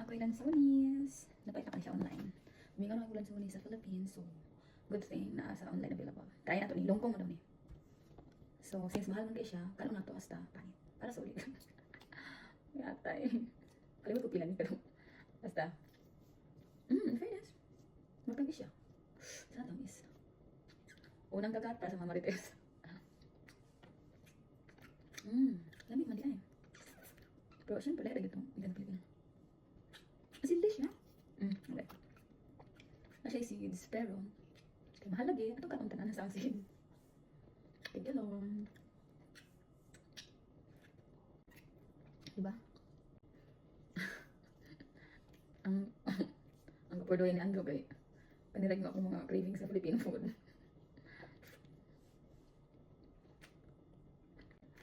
ako'y lansones. Napakita ko siya online. Huminga na ako lansones sa Philippines. So, good thing na sa online available. Try na to ni. Longkong mo daw ni. So, since mahal man kayo siya, kano na to hasta pangit. Para sa ulit. Yatay. Kalimut ko pila ni pero. Basta. In fairness. Magtangis siya. Sana tamis. Unang kagat para sa mga marites. Lamig man di ay. Pero syempre, lagay itong ilan Pilipino. Asin siya. Okay. Asya seeds, pero kaya mahal lagi. Ito ka tanan sa asin. Thank you, Lord. Diba? ang kapordoy ni Andrew kay panirag mo akong mga cravings sa Filipino food.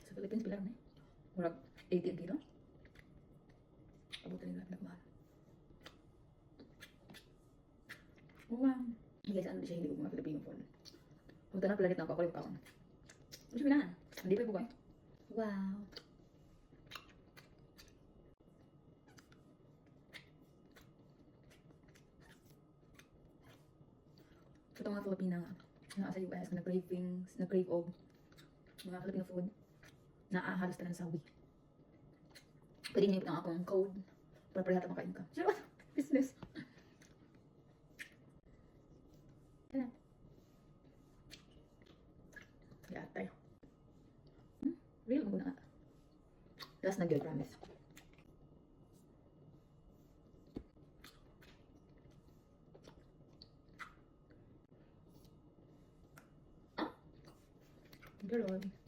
Sa Philippines, pila na eh. Murag 18 kilo. Abutan nila pinagmahal. Wow. Guys, ano siya hindi ko mga Filipino food. Punta na pala rin ako ako yung kaon. Ano siya minahan? Hindi pa yung bukay. Wow. So, itong mga Filipina nga, sa US, nag-crave og mga Filipino food, halos tanan sa week. Pwede niyo lang akong code para parehata makain ka. Sure, what? Business. Kaya. Kaya tayo. Real mo na. Last na good, promise. Good Lord.